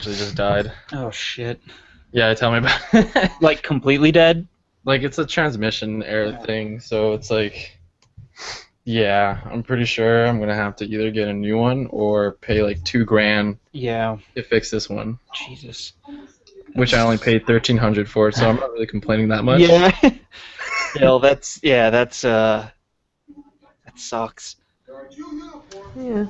actually just died. Oh shit. Yeah, tell me about it. Like completely dead? Like, it's a transmission error thing, so it's like, yeah, I'm pretty sure I'm gonna have to either get a new one or pay like 2 grand Yeah. to fix this one, Jesus. which I only That's paid 1,300 for, so I'm not really complaining that much. yeah. Still, that sucks. Yeah.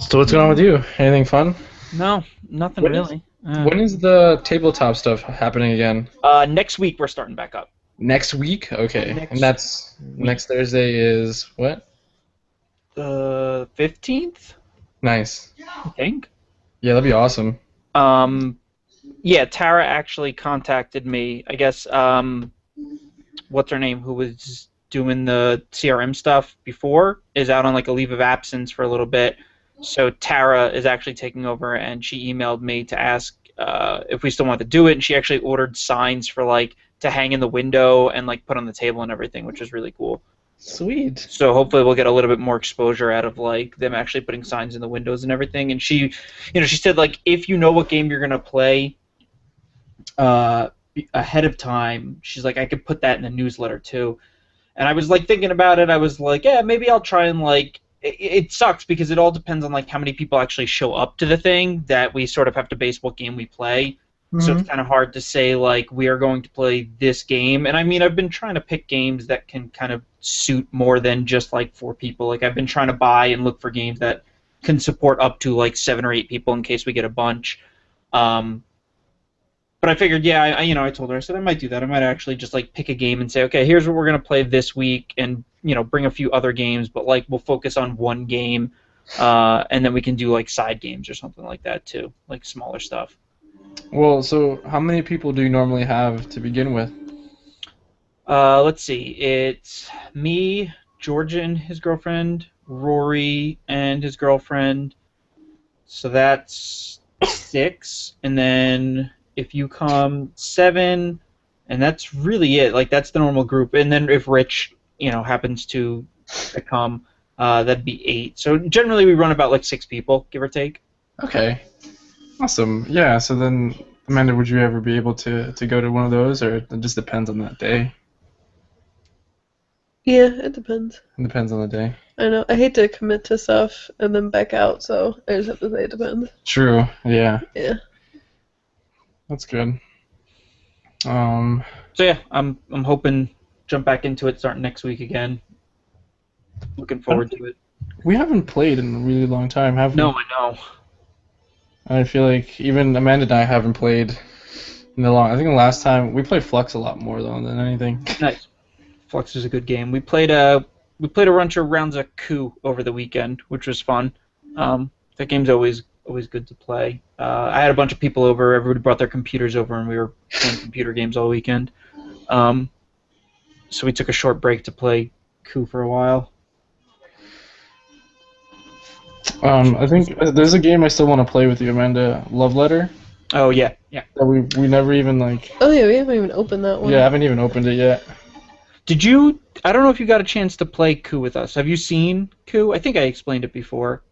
So what's going on with you? Anything fun? No, nothing When is really. when is the tabletop stuff happening again? Next week we're starting back up. Next week? Okay. And Next that's week. next Thursday is what? The 15th, Nice. I think. Yeah, that'd be awesome. Um, yeah, Tara actually contacted me. I guess what's her name, who was doing the CRM stuff before, is out on like a leave of absence for a little bit. So Tara is actually taking over, and she emailed me to ask if we still want to do it. And she actually ordered signs for like to hang in the window and like put on the table and everything, which is really cool. Sweet. So hopefully we'll get a little bit more exposure out of like them actually putting signs in the windows and everything. And she said like if you know what game you're gonna play uh, ahead of time, she's like I could put that in the newsletter too. And I was like thinking about it. I was like, yeah, maybe I'll try and like. It sucks because it all depends on like how many people actually show up to the thing that we sort of have to base what game we play. So it's kind of hard to say like we are going to play this game. And I mean, I've been trying to pick games that can kind of suit more than just like 4 people. Like I've been trying to buy and look for games that can support up to like 7 or 8 people in case we get a bunch. Um, but I figured, yeah, I told her, I said I might do that. I might actually just like pick a game and say, okay, here's what we're gonna play this week, and bring a few other games, but like we'll focus on one game, and then we can do like side games or something like that too, like smaller stuff. Well, so how many people do you normally have to begin with? Let's see, it's me, Georgian, his girlfriend, Rory, and his girlfriend. So that's 6, and then if you come 7, and that's really it. Like that's the normal group, and then if Rich, happens to come, that'd be 8. So generally we run about like 6 people, give or take. Okay. Awesome. Yeah, so then Amanda, would you ever be able to go to one of those, or it just depends on that day? Yeah, it depends. It depends on the day. I know. I hate to commit to stuff and then back out, so I just have to say it depends. True. Yeah. Yeah. That's good. So yeah, I'm hoping jump back into it starting next week again. Looking forward to it. We haven't played in a really long time, have we? No, I know. I feel like even Amanda and I haven't played in a long. I think the last time we played Flux a lot more though than anything. Nice. Flux is a good game. We played a bunch of rounds of Coup over the weekend, which was fun. That game's always good to play. I had a bunch of people over. Everybody brought their computers over, and we were playing computer games all weekend. So we took a short break to play Coup for a while. I think there's a game I still want to play with you, Amanda. Love Letter. Oh yeah. That we never even like. Oh yeah, we haven't even opened that one. Yeah, I haven't even opened it yet. Did you? I don't know if you got a chance to play Coup with us. Have you seen Coup? I think I explained it before.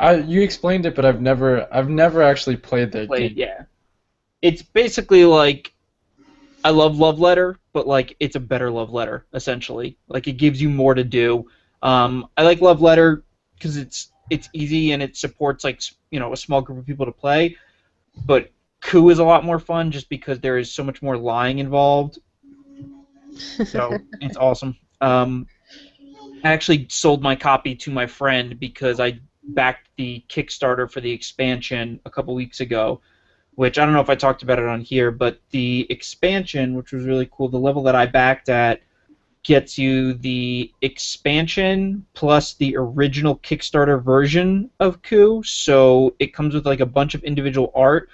You explained it, but I've never actually played that game. Yeah. It's basically like I love Love Letter, but like it's a better Love Letter essentially. Like it gives you more to do. I like Love Letter because it's easy and it supports like a small group of people to play. But Coup is a lot more fun just because there is so much more lying involved. So it's awesome. I actually sold my copy to my friend because I backed the Kickstarter for the expansion a couple weeks ago, which I don't know if I talked about it on here, but the expansion, which was really cool, the level that I backed at gets you the expansion plus the original Kickstarter version of Coup, so it comes with like a bunch of individual art.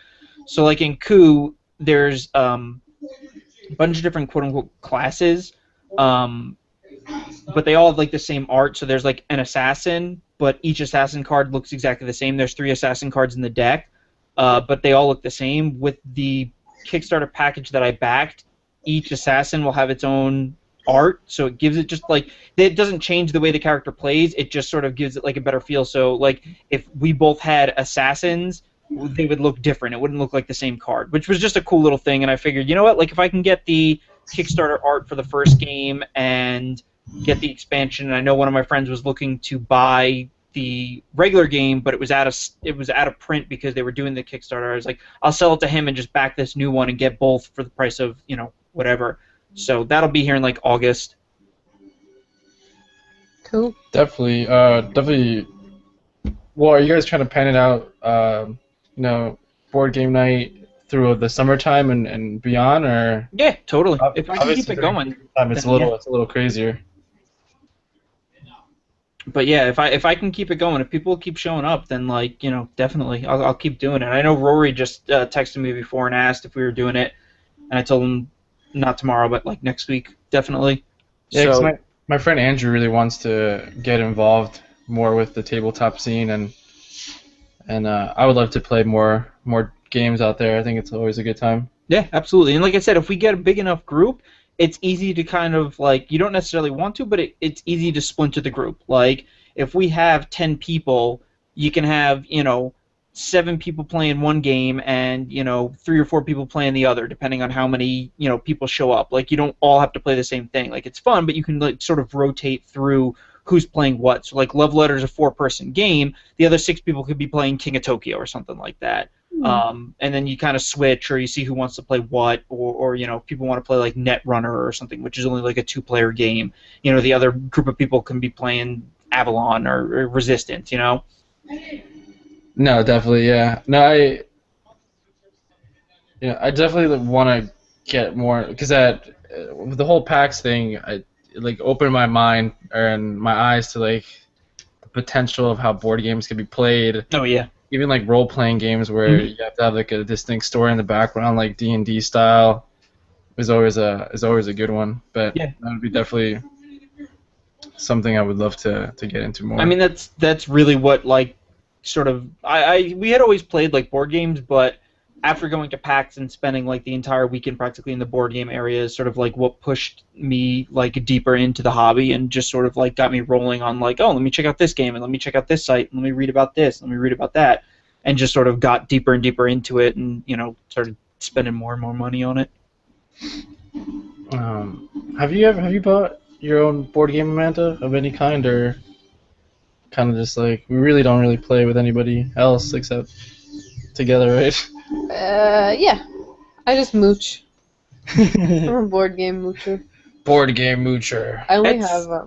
So like in Coup, there's a bunch of different quote-unquote classes, but they all have like the same art. So there's like an assassin, but each assassin card looks exactly the same. There's 3 assassin cards in the deck, but they all look the same. With the Kickstarter package that I backed, each assassin will have its own art, so it gives it just like it doesn't change the way the character plays. It just sort of gives it like a better feel. So like if we both had assassins, they would look different. It wouldn't look like the same card, which was just a cool little thing. And I figured, you know what? Like, if I can get the Kickstarter art for the first game and get the expansion, and I know one of my friends was looking to buy the regular game, but it was out of print because they were doing the Kickstarter. I was like, I'll sell it to him and just back this new one and get both for the price of whatever. So that'll be here in like August. Cool. Definitely, definitely. Well, are you guys trying to plan it out? Board game night through the summertime and beyond, or Yeah, totally. If I can keep obviously it during going. time it's then, a little crazier. But yeah, if I can keep it going, if people keep showing up, then definitely I'll keep doing it. I know Rory just texted me before and asked if we were doing it, and I told him not tomorrow, but like next week, definitely. Yeah, 'cause So my friend Andrew really wants to get involved more with the tabletop scene, and I would love to play more games out there. I think it's always a good time. yeah, absolutely. And like I said, if we get a big enough group, it's easy to kind of like you don't necessarily want to, but it's easy to splinter the group. Like if we have 10 people, you can have 7 people playing one game and 3 or 4 people playing the other, depending on how many people show up. Like you don't all have to play the same thing. Like it's fun, but you can like sort of rotate through who's playing what. So like Love Letter is a 4-person game. The other 6 people could be playing King of Tokyo or something like that. And then you kind of switch, or you see who wants to play what, or people want to play like Netrunner or something, which is only like a 2-player game. The other group of people can be playing Avalon or Resistance. No, definitely, yeah. No, I definitely want to get more because with the whole PAX thing, I like opened my mind and my eyes to like the potential of how board games can be played. Oh yeah. Even like role-playing games where you have to have like a distinct story in the background, like D&D style, is always a good one. But Yeah. that would be definitely something I would love to get into more. I mean, that's really what like sort of we had always played like board games, but after going to PAX and spending like the entire weekend practically in the board game area is sort of like what pushed me like deeper into the hobby and just sort of like got me rolling on like, oh, let me check out this game and let me check out this site and let me read about this, let me read about that, and just sort of got deeper and deeper into it and started spending more and more money on it. Have you bought your own board game, Amanda, of any kind, or kind of just like we really don't really play with anybody else except together, right? Yeah. I just mooch. I'm a board game moocher. Board game moocher. I only It's- have I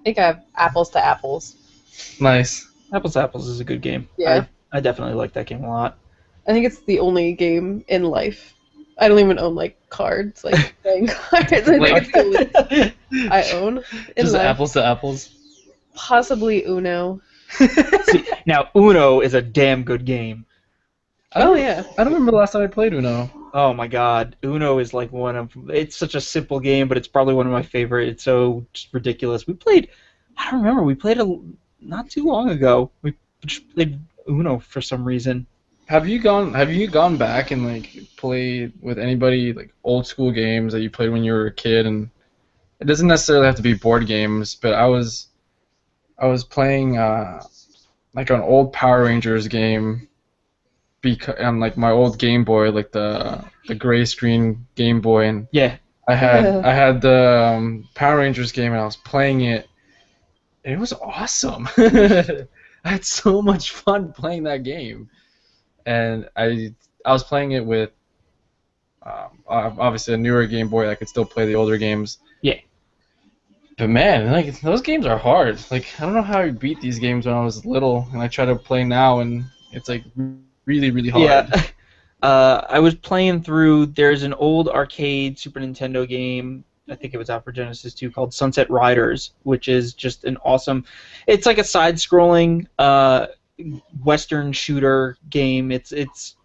think I have Apples to Apples. Nice. Apples to Apples is a good game. Yeah. I definitely like that game a lot. I think it's the only game in life. I don't even own like cards, like playing cards. I think Like- it's the only I own in Just life. apples to apples. Possibly Uno. Now Uno is a damn good game. Oh yeah. I don't remember the last time I played Uno. Oh my god, Uno is like it's such a simple game, but it's probably one of my favorite. It's so just ridiculous. I don't remember, we played not too long ago. We just played Uno for some reason. Have you gone back and like played with anybody like old school games that you played when you were a kid? And it doesn't necessarily have to be board games, but I was playing like an old Power Rangers game on like my old Game Boy, like the gray screen Game Boy, and Yeah. I had the Power Rangers game and I was playing it. And it was awesome. I had so much fun playing that game, and I was playing it with obviously a newer Game Boy that could still play the older games. Yeah. But man, like those games are hard. Like I don't know how I beat these games when I was little, and I try to play now, and it's like really, really hard. Yeah. I was playing through. There's an old arcade Super Nintendo game. I think it was out for Genesis 2 called Sunset Riders, which is just an awesome. It's like a side-scrolling Western shooter game. It's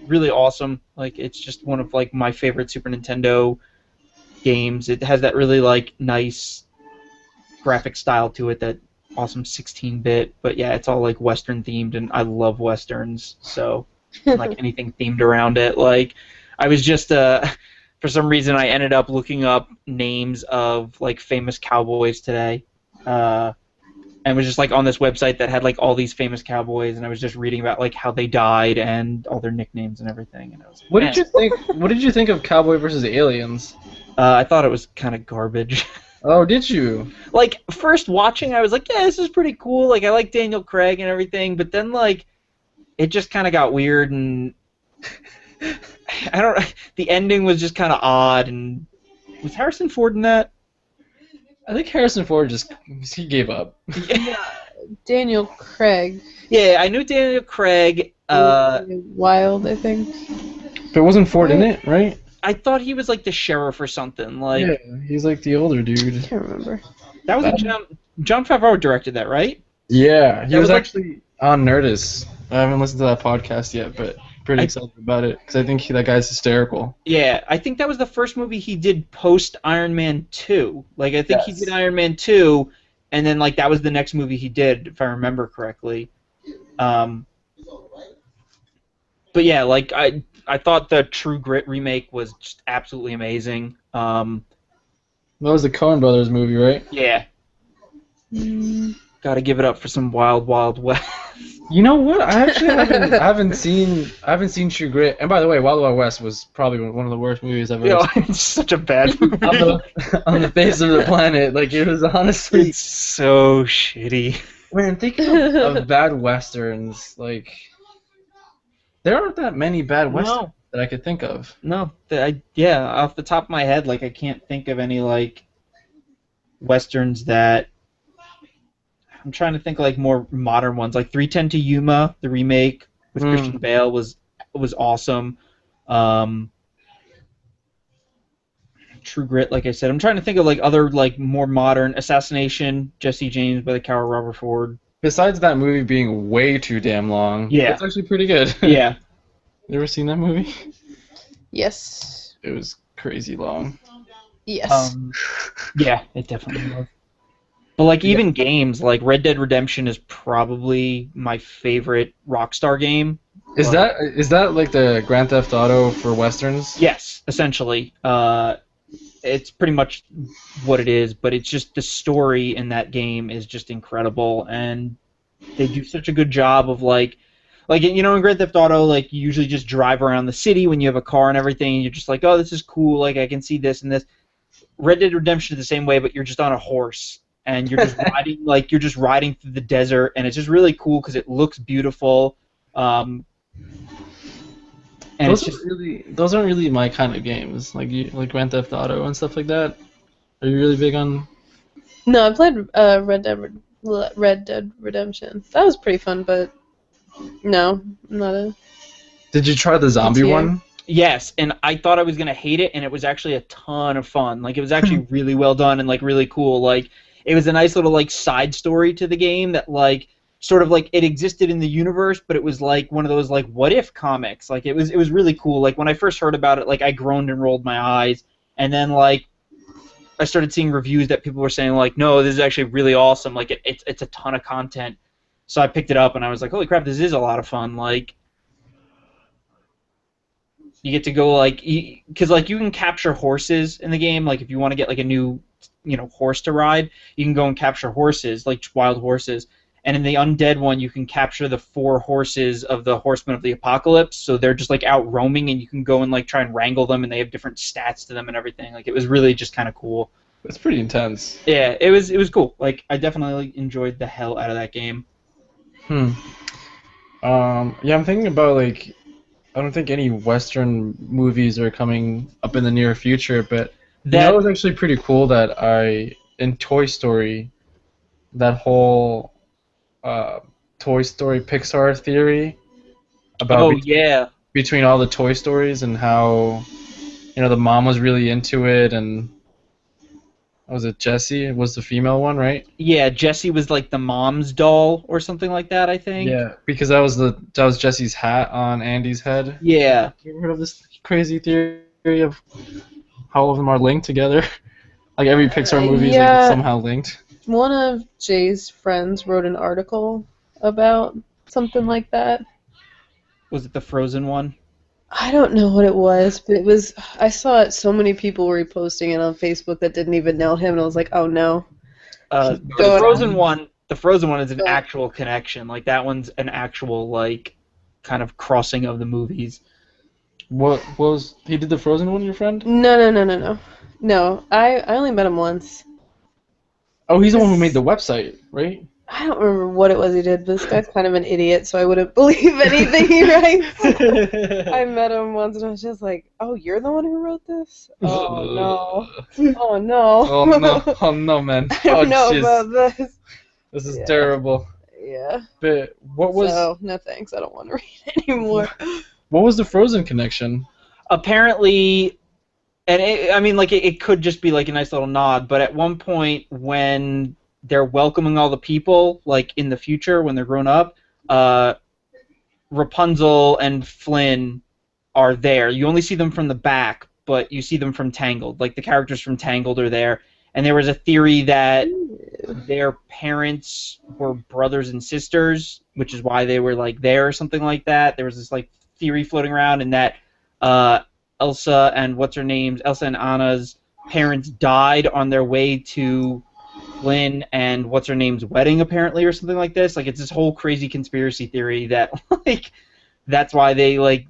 really awesome. Like it's just one of like my favorite Super Nintendo games. It has that really like nice graphic style to it. That awesome 16-bit. But yeah, it's all like Western themed, and I love Westerns. So. Like anything themed around it. Like I was just for some reason I ended up looking up names of like famous cowboys today, and and was just like on this website that had like all these famous cowboys, and I was just reading about like how they died and all their nicknames and everything. And I was like, What man. did you think? What did you think of Cowboy versus Aliens? I thought it was kind of garbage. Oh, did you? Like first watching, I was like, yeah, this is pretty cool. Like I like Daniel Craig and everything, but then like it just kind of got weird, and I don't. The ending was just kind of odd. And was Harrison Ford in that? I think Harrison Ford he gave up. Daniel Craig. Yeah, I knew Daniel Craig. Wild, I think. But wasn't Ford in it, right? I thought he was like the sheriff or something. Like Yeah, he's like the older dude. Can't remember. that was John Favreau directed that, right? Yeah, he That was was like- actually on Nerdist. I haven't listened to that podcast yet, but pretty excited about it because I think that guy's hysterical. Yeah, I think that was the first movie he did post Iron Man 2. Like I think he Yes. did Iron Man 2, and then like that was the next movie he did, if I remember correctly. But yeah, like I thought the True Grit remake was just absolutely amazing. That was the Coen Brothers movie, right? Yeah, Mm, got to give it up for some Wild Wild West. You know what? I actually haven't seen True Grit. And by the way, Wild Wild West was probably one of the worst movies I've ever seen It's such a bad movie. on the face of the planet. Like it was honestly. It's so shitty. Man, thinking of bad westerns, like there aren't that many bad westerns No. that I could think of. No, off the top of my head, like I can't think of any like westerns that. I'm trying to think of like more modern ones, like 3:10 to Yuma, the remake with Christian Bale was awesome. True Grit, like I said, I'm trying to think of like other like more modern Assassination, Jesse James by the coward Robert Ford. Besides that movie being way too damn long, Yeah. it's actually pretty good. Yeah, You ever seen that movie? yes. It was crazy long. Yes. yeah, it definitely was. But like even games like Red Dead Redemption is probably my favorite Rockstar game. Is that like the Grand Theft Auto for westerns? Yes, essentially. It's pretty much what it is, but it's just the story in that game is just incredible, and they do such a good job of like you know in Grand Theft Auto, like you usually just drive around the city when you have a car and everything, and you're just like, oh, this is cool, like I can see this and this. Red Dead Redemption is the same way, but you're just on a horse and you're just riding through the desert, and it's just really cool because it looks beautiful. And those aren't really my kind of games, like Grand Theft Auto and stuff like that. Are you really big on? No, I played Red Dead Redemption. That was pretty fun, but no, I'm not a. Did you try the zombie Yeah. one? Yes, and I thought I was gonna hate it, and it was actually a ton of fun. Like it was actually really well done and like really cool. Like it was a nice little like side story to the game that like sort of like it existed in the universe, but it was like one of those like what if comics. Like it was really cool. Like when I first heard about it, like I groaned and rolled my eyes, and then like I started seeing reviews that people were saying like, no, this is actually really awesome. Like it's a ton of content. So I picked it up and I was like, holy crap, this is a lot of fun. Like. You get to go like, because like you can capture horses in the game. Like if you want to get like a new, horse to ride, you can go and capture horses, like wild horses. And in the undead one, you can capture the 4 horses of the Horsemen of the Apocalypse. So they're just like out roaming, and you can go and like try and wrangle them, and they have different stats to them and everything. Like it was really just kind of cool. It's pretty intense. Yeah, it was cool. Like I definitely enjoyed the hell out of that game. Yeah, I'm thinking about like. I don't think any Western movies are coming up in the near future, but that was actually pretty cool that in Toy Story, that whole Toy Story Pixar theory about between all the Toy Stories and how the mom was really into it, and was it Jessie? It was the female one, right? Yeah, Jessie was like the mom's doll or something like that, I think. Yeah, because that was Jessie's hat on Andy's head. Yeah. You ever heard of this crazy theory of how all of them are linked together? Like every Pixar movie is like somehow linked. One of Jay's friends wrote an article about something like that. Was it the Frozen one? I don't know what it was, but it was. I saw it. So many people were reposting it on Facebook that didn't even know him, and I was like, "Oh no!" The Frozen one The Frozen one is an But- actual connection. Like that one's an actual like kind of crossing of the movies. What was he did the Frozen one, your friend? No. No, I only met him once. Oh, he's the one who made the website, right? I don't remember what it was he did, but this guy's kind of an idiot, so I wouldn't believe anything he writes. I met him once and I was just like, oh, you're the one who wrote this? Oh, no. Oh, no. Oh no! Oh no, man! I don't Oh know jeez, about this. this is Yeah. terrible. Yeah. But what was So, no thanks. I don't want to read it anymore. what was the Frozen connection? Apparently, and I mean, like it could just be like a nice little nod, but at one point when they're welcoming all the people, like in the future when they're grown up, Rapunzel and Flynn are there. You only see them from the back, but you see them from Tangled. Like the characters from Tangled are there. And there was a theory that their parents were brothers and sisters, which is why they were like there or something like that. There was this like theory floating around, and that Elsa and Anna's parents died on their way to Flynn and what's her name's wedding, apparently, or something like this. Like it's this whole crazy conspiracy theory that like that's why they like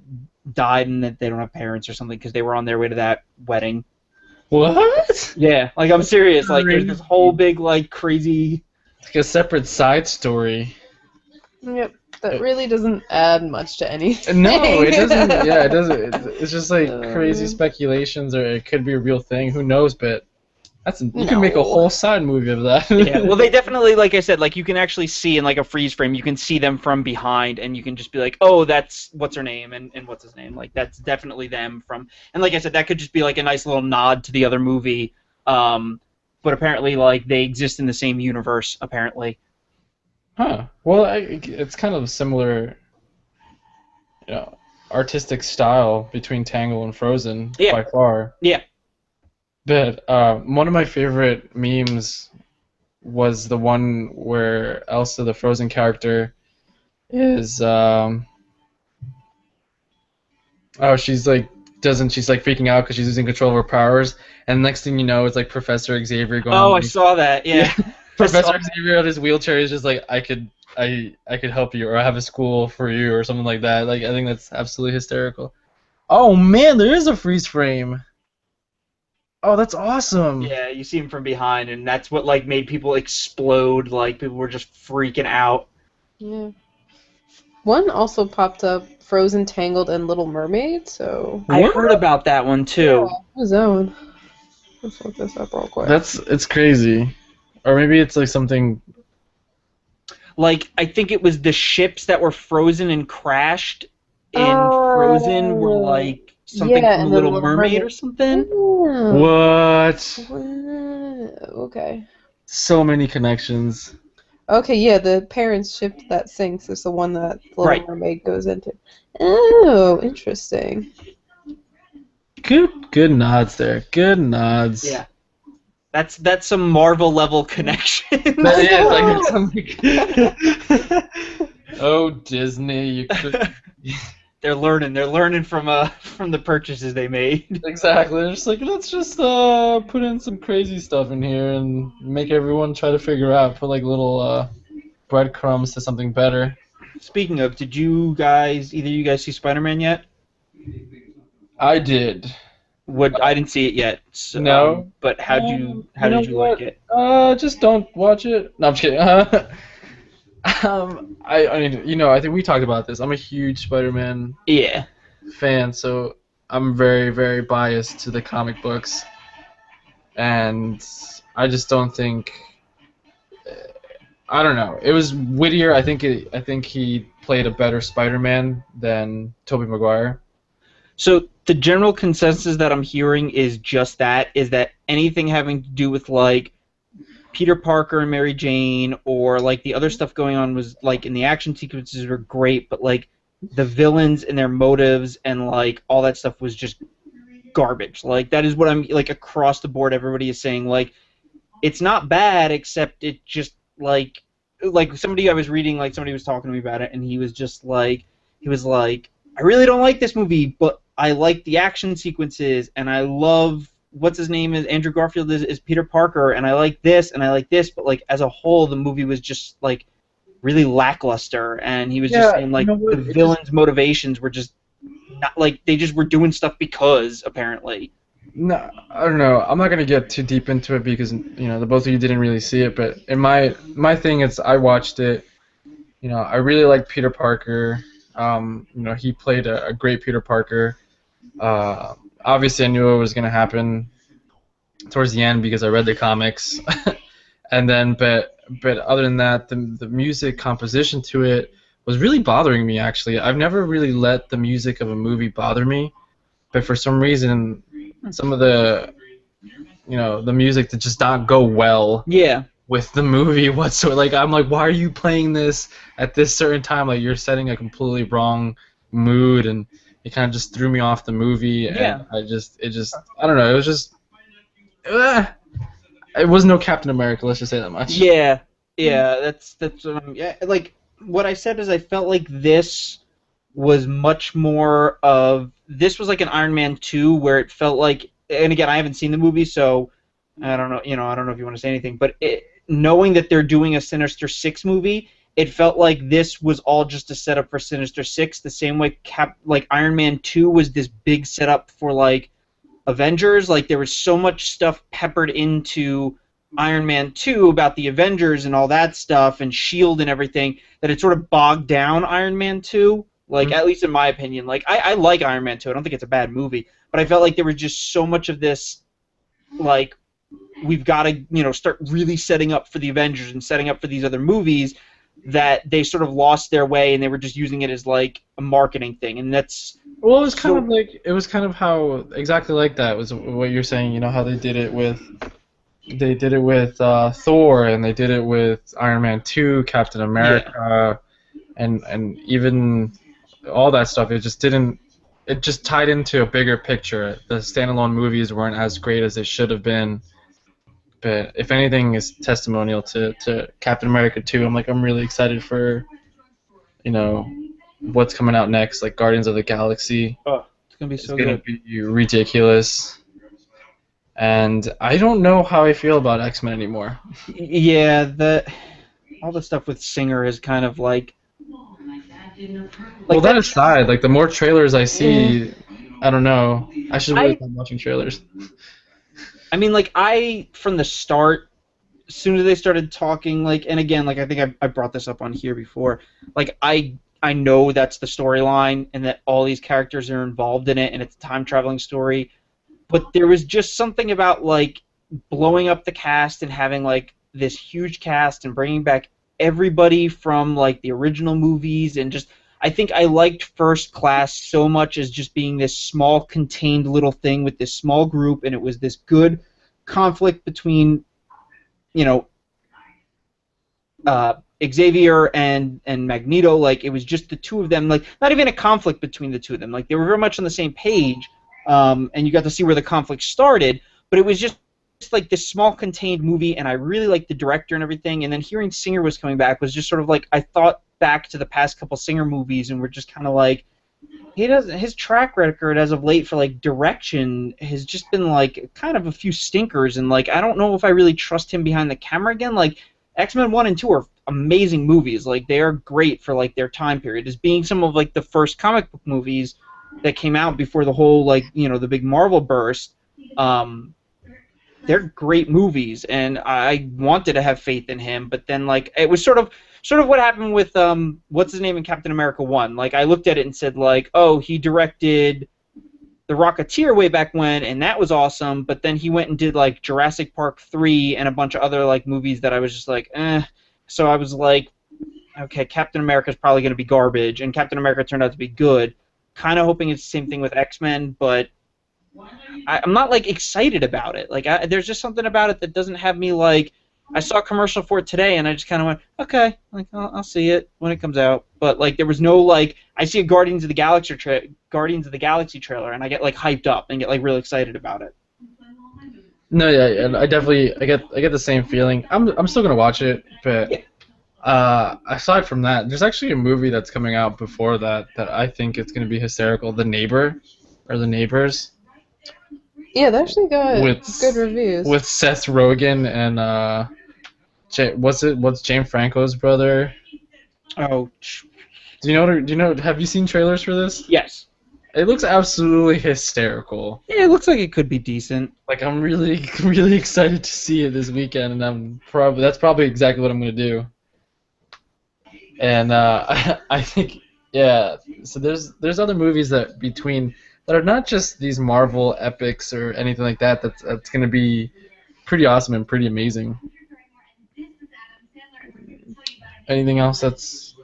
died and that they don't have parents or something because they were on their way to that wedding. What? Yeah, like I'm serious. Like there's this whole big like crazy. Like a separate side story. Yep. That really doesn't add much to anything. No, it doesn't. Yeah, it doesn't. It's just like crazy Um, speculations, or it could be a real thing. Who knows? But you can make a No. whole side movie of that. Yeah, well, they definitely, like I said, like you can actually see in like a freeze frame, you can see them from behind, and you can just be like, oh, that's what's her name and what's his name. Like that's definitely them from. And like I said, that could just be like a nice little nod to the other movie. But apparently, like they exist in the same universe. Apparently. Huh. Well, it's kind of similar, artistic style between Tangle and Frozen by far. Yeah. But one of my favorite memes was the one where Elsa, the Frozen character, is she's like freaking out because she's losing control of her powers, and next thing you know, it's like Professor Xavier going. Oh, I saw that. Yeah. Professor Xavier on his wheelchair is just like, I could help you, or I have a school for you, or something like that. Like I think that's absolutely hysterical. Oh man, there is a freeze frame. Oh, that's awesome. Yeah, you see him from behind, and that's what like made people explode. Like people were just freaking out. Yeah. One also popped up, Frozen, Tangled, and Little Mermaid, so... I heard about that one too. What was that one? Let's look this up real quick. It's crazy. Or maybe it's like something. Like I think it was the ships that were frozen and crashed in Frozen were like something yeah, from and Little then Mermaid or something. What? Okay. So many connections. Okay, yeah, the parents' ship that sinks is the one that Little Right. Mermaid goes into. Oh, interesting. Good nods there. Good nods. Yeah. That's some Marvel level connection. That is like oh, Disney, you could. They're learning from the purchases they made. Exactly. They're just like, let's just put in some crazy stuff in here and make everyone try to figure out, put like little breadcrumbs to something better. Speaking of, did either of you guys see Spider-Man yet? I did. I didn't see it yet. So, No. But how did you like it? Just don't watch it. No, I'm just kidding. I mean, I think we talked about this. I'm a huge Spider-Man Yeah. fan, so I'm very, very biased to the comic books, and I just don't think. I don't know. It was Whittier. I think he played a better Spider-Man than Tobey Maguire. So the general consensus that I'm hearing is just that, is that anything having to do with like Peter Parker and Mary Jane, or like the other stuff going on, was like in the action sequences were great, but like the villains and their motives and like all that stuff was just garbage. Like that is what I'm like across the board. Everybody is saying like it's not bad, except it just like somebody I was reading, like somebody was talking to me about it, and he was like I really don't like this movie, but I like the action sequences and I love what's his name is Andrew Garfield is Peter Parker, and I like this and I like this, but like as a whole, the movie was just like really lackluster, and he was just Yeah, saying you like know the what? villains' motivations were just not like they just were doing stuff because apparently. No, I don't know. I'm not gonna get too deep into it because the both of you didn't really see it. But in my thing is, I watched it. I really like Peter Parker. He played a great Peter Parker. Obviously, I knew it was gonna happen towards the end because I read the comics. And then, but other than that, the music composition to it was really bothering me. Actually, I've never really let the music of a movie bother me, but for some reason, some of the music that just not go well Yeah. with the movie whatsoever. Like I'm like, why are you playing this at this certain time? Like you're setting a completely wrong mood, and it kind of just threw me off the movie. Yeah. And I don't know. It was just, it was no Captain America. Let's just say that much. Yeah, yeah, that's what yeah, like what I said is I felt like this was much more of this was like an Iron Man 2 where it felt like and again I haven't seen the movie so I don't know, I don't know if you want to say anything, but knowing that they're doing a Sinister Six movie, it felt like this was all just a setup for Sinister Six, the same way like Iron Man 2 was this big setup for like Avengers, like there was so much stuff peppered into Iron Man 2 about the Avengers and all that stuff and Shield and everything that it sort of bogged down Iron Man 2. Like at least in my opinion, like I like Iron Man 2. I don't think it's a bad movie, but I felt like there was just so much of this like we've got to, start really setting up for the Avengers and setting up for these other movies that they sort of lost their way and they were just using it as like a marketing thing, and that's Well, it was kind of how exactly like that was what you're saying. You know how they did it with Thor, and they did it with Iron Man 2, Captain America, and even all that stuff. It just didn't. It just tied into a bigger picture. The standalone movies weren't as great as they should have been. But if anything is testimonial to Captain America 2, I'm really excited for you know what's coming out next, like Guardians of the Galaxy. oh, it's gonna be It's so gonna good. be ridiculous. And I don't know how I feel about X-Men anymore. Yeah, all the stuff with Singer is kind of like Well, that that. aside, like the more trailers I see, I don't know. I should really stop watching trailers. I mean, like I from the start, as soon as they started talking, like, and again, like I think I brought this up on here before. Like I know that's the storyline and that all these characters are involved in it, and it's a time traveling story. But there was just something about like blowing up the cast and having like this huge cast and bringing back everybody from like the original movies and just I think I liked First Class so much as just being this small contained little thing with this small group, and it was this good conflict between you know Xavier and Magneto. Like it was just the two of them, like not even a conflict between the two of them, like they were very much on the same page. And you got to see where the conflict started, but it was just like this small contained movie, and I really liked the director and everything. And then hearing Singer was coming back was just sort of like I thought back to the past couple Singer movies, and we're just kind of like his track record as of late for like direction has just been like kind of a few stinkers, and like I don't know if I really trust him behind the camera again. Like X-Men 1 and 2 are amazing movies, like they are great for like their time period as being some of like the first comic book movies that came out before the whole like the big Marvel burst. They're great movies, and I wanted to have faith in him, but then like it was sort of what happened with what's his name in Captain America 1. Like I looked at it and said like, oh, he directed The Rocketeer way back when, and that was awesome, but then he went and did like Jurassic Park 3 and a bunch of other like movies that I was just like, eh. So I was like, okay, Captain America's probably going to be garbage, and Captain America turned out to be good. Kind of hoping it's the same thing with X-Men, but I'm not like excited about it. Like there's just something about it that doesn't have me like. I saw a commercial for it today, and I just kind of went, okay, like I'll see it when it comes out. But like there was no like I see a Guardians of the Galaxy trailer, and I get like hyped up and get like really excited about it. No, yeah, and I get the same feeling. I'm still gonna watch it, but aside from that, there's actually a movie that's coming out before that I think it's gonna be hysterical. The Neighbor, or The Neighbors. Yeah, they actually got with good reviews. with Seth Rogen and what's James Franco's brother? Oh, Have you seen trailers for this? yes. It looks absolutely hysterical. Yeah, it looks like it could be decent. Like I'm really really excited to see it this weekend, and that's probably exactly what I'm gonna do. And I think yeah. So there's other movies that are not just these Marvel epics or anything like that. That's gonna be pretty awesome and pretty amazing. Anything else that's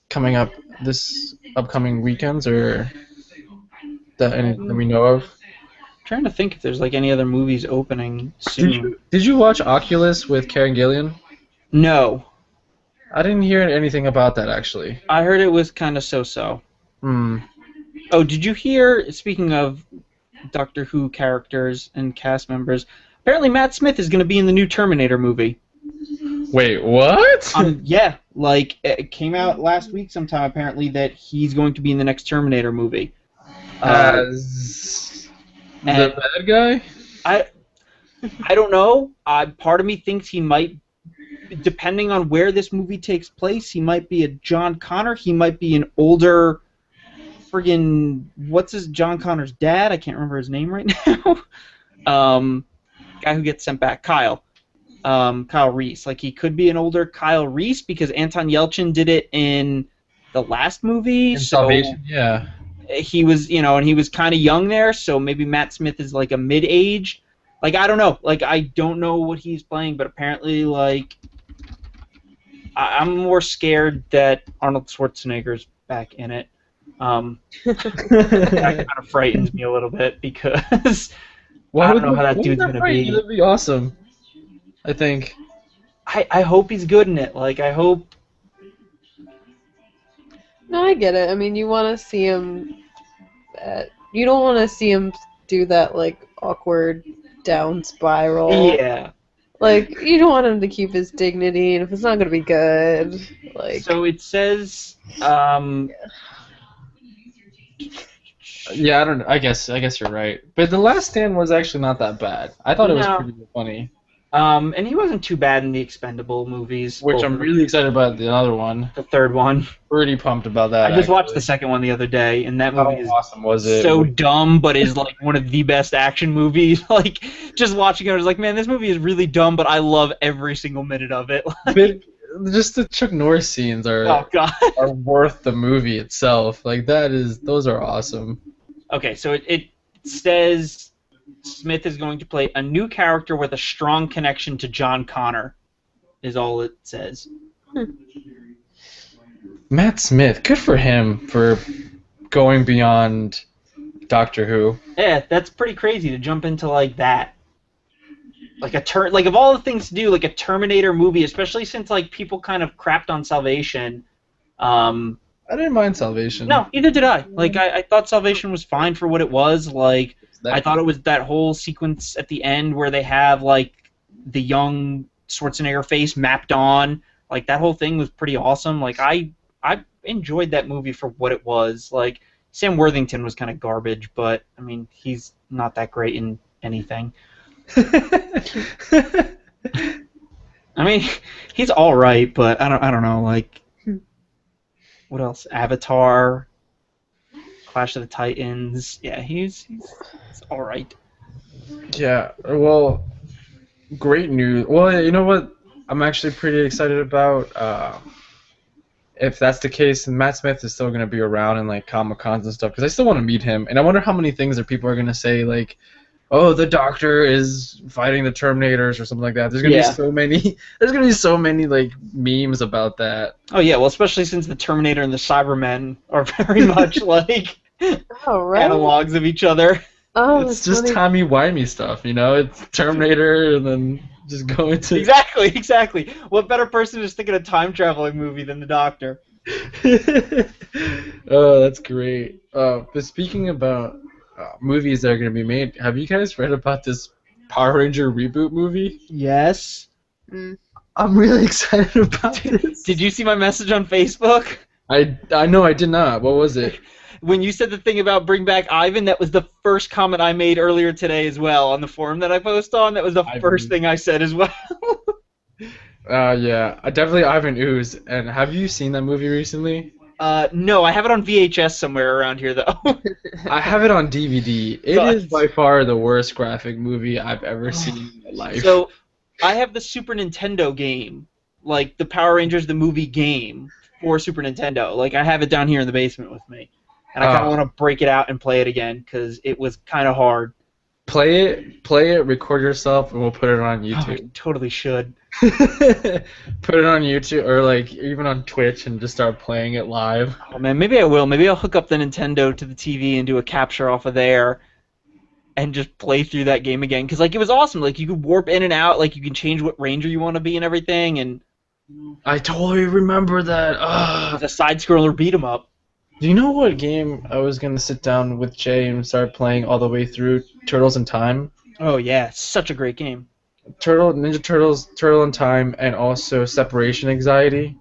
coming up this upcoming weekends or that we know of? I'm trying to think if there's like any other movies opening soon. Did you watch Oculus with Karen Gillian? No. I didn't hear anything about that actually. I heard it was kind of so-so. Hmm. Oh, did you hear, speaking of Doctor Who characters and cast members, apparently Matt Smith is going to be in the new Terminator movie. Wait, what? Yeah, like, it came out last week sometime, apparently, that he's going to be in the next Terminator movie. As the bad guy? I don't know. Part of me thinks he might, depending on where this movie takes place, he might be a John Connor. He might be an older, friggin', John Connor's dad? I can't remember his name right now. Guy who gets sent back, Kyle. Kyle Reese. Like, he could be an older Kyle Reese because Anton Yelchin did it in the last movie. Salvation, yeah. He was, and he was kind of young there, so maybe Matt Smith is like a mid-age. Like, I don't know. Like, I don't know what he's playing, but apparently, like, I'm more scared that Arnold Schwarzenegger's back in it. That kind of frightens me a little bit because I don't know how that dude's going to be. That'd be awesome. I think. I hope he's good in it. Like, I hope. No, I get it. I mean, you want to see him. You don't want to see him do that like awkward down spiral. Yeah. Like, you don't want him to keep his dignity, and if it's not going to be good, like. So it says. Yeah, I don't know. I guess you're right. But The Last Stand was actually not that bad. I thought it was pretty funny. And he wasn't too bad in the Expendable movies. Which I'm really excited about the other one. The third one. Pretty pumped about that. I just watched the second one the other day, and that movie is awesome was it? So dumb, but is like one of the best action movies. Like, just watching it, I was like, man, this movie is really dumb, but I love every single minute of it. Like, just the Chuck Norris scenes are worth the movie itself. Like those are awesome. Okay, so it says Smith is going to play a new character with a strong connection to John Connor, is all it says. Matt Smith, good for him for going beyond Doctor Who. Yeah, that's pretty crazy to jump into like that. Like of all the things to do, like a Terminator movie, especially since like people kind of crapped on Salvation. I didn't mind Salvation. No, neither did I. Like I thought Salvation was fine for what it was. Like I thought it was that whole sequence at the end where they have like the young Schwarzenegger face mapped on. Like that whole thing was pretty awesome. Like I enjoyed that movie for what it was. Like Sam Worthington was kind of garbage, but I mean he's not that great in anything. I mean he's all right, but I don't know. Like what else? Avatar, Clash of the Titans. Yeah, he's all right. Yeah. Well, great news. Well, you know what? I'm actually pretty excited about. If that's the case, then Matt Smith is still going to be around in like Comic-Cons and stuff because I still want to meet him. And I wonder how many things that people are going to say like, "Oh, the Doctor is fighting the Terminators" or something like that. There's going to be so many. There's going to be so many like memes about that. Oh yeah, well, especially since the Terminator and the Cybermen are very much like analogs of each other. Oh, it's just timey-wimey stuff, you know? It's Terminator and then just go into... Exactly. What better person is thinking a time-traveling movie than the Doctor? Oh, that's great. But speaking about movies that are going to be made, have you guys read about this Power Ranger reboot movie? Yes. I'm really excited about this. Did you see my message on Facebook? I know I did not. What was it? when you said the thing about bring back Ivan, that was the first comment I made earlier today as well on the forum that I post on. That was the first thing I said as well. Yeah, definitely Ivan Ooze. And have you seen that movie recently? No, I have it on VHS somewhere around here though. I have it on DVD. It is by far the worst graphic movie I've ever seen in my life. So, I have the Super Nintendo game, like the Power Rangers the movie game for Super Nintendo. Like I have it down here in the basement with me, and I kind of want to break it out and play it again because it was kind of hard. Play it, record yourself, and we'll put it on YouTube. Oh, I totally should. Put it on YouTube or like even on Twitch and just start playing it live. Oh man, maybe I will. Maybe I'll hook up the Nintendo to the TV and do a capture off of there, and just play through that game again. Because like it was awesome. Like you could warp in and out. Like you can change what ranger you want to be and everything. And I totally remember that. it's a side scroller beat 'em up. Do you know what game I was gonna sit down with Jay and start playing all the way through? Turtles in Time. Oh yeah, such a great game. Ninja Turtles, Turtle in Time, and also Separation Anxiety.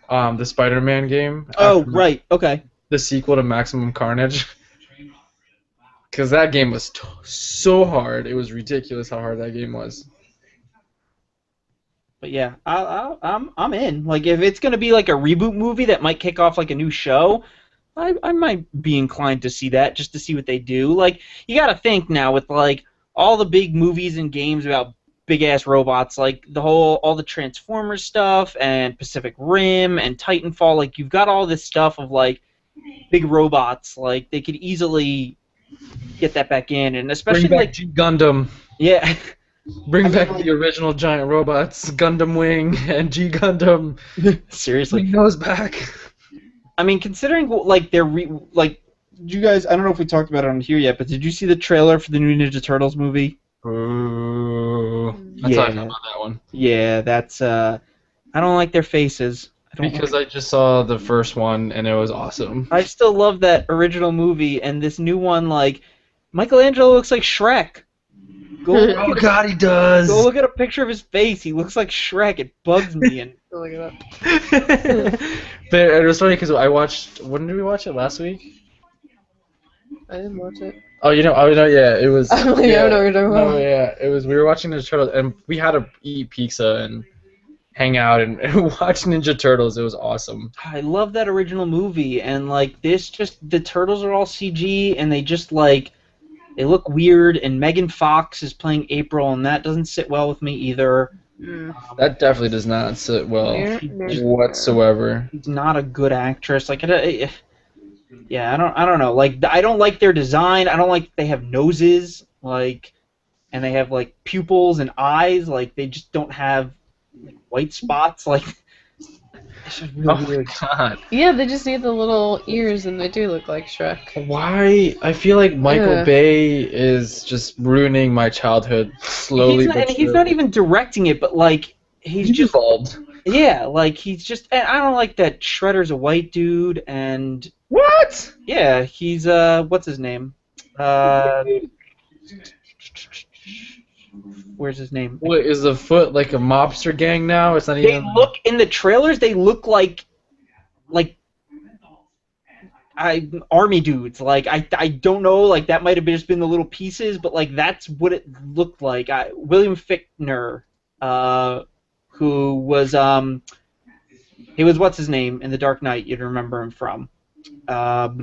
The Spider-Man game. Oh right, okay. The sequel to Maximum Carnage. Because that game was so hard. It was ridiculous how hard that game was. But yeah, I'm in. Like, if it's gonna be like a reboot movie that might kick off like a new show, I might be inclined to see that just to see what they do. Like, you gotta think now with like all the big movies and games about big ass robots, like all the Transformers stuff and Pacific Rim and Titanfall. Like, you've got all this stuff of like big robots. Like, they could easily get that back in, and especially Bring back like G Gundam. Yeah. Bring back the original giant robots, Gundam Wing and G Gundam. Seriously. Bring those back. I mean, considering like did you guys? I don't know if we talked about it on here yet, but did you see the trailer for the new Ninja Turtles movie? Ooh. That's how I feel about that one. Yeah, that's I don't like their faces. I just saw the first one and it was awesome. I still love that original movie, and this new one, like Michelangelo looks like Shrek. Oh God, he does. Go look at a picture of his face. He looks like Shrek. It bugs me. And Look it up. But it was funny because I watched. When did we watch it last week? I didn't watch it. Oh, yeah, it was. I'm like, yeah, I don't know what you're talking about. No, yeah, it was. We were watching Ninja Turtles, and we had to eat pizza and hang out and watch Ninja Turtles. It was awesome. I love that original movie, and like this, just the turtles are all CG, and they just like. They look weird, and Megan Fox is playing April, and that doesn't sit well with me either. That definitely does not sit well whatsoever. She's not a good actress. Like, yeah, I don't know. Like, I don't like their design. I don't like they have noses, like, and they have like pupils and eyes. Like, they just don't have like, white spots. Like, it's just really weird. God. Yeah, they just need the little ears, and they do look like Shrek. Why? I feel like Michael Bay is just ruining my childhood slowly. He's not even directing it, but like he's just involved. Yeah, like he's just. And I don't like that Shredder's a white dude, and what? Yeah, he's what's his name? Where's his name? What is the Foot like a mobster gang now? It's not even. They look in the trailers. They look like army dudes. Like I don't know. Like that might have just been the little pieces, but like that's what it looked like. William Fichtner, who was he was what's his name in The Dark Knight. You'd remember him from. From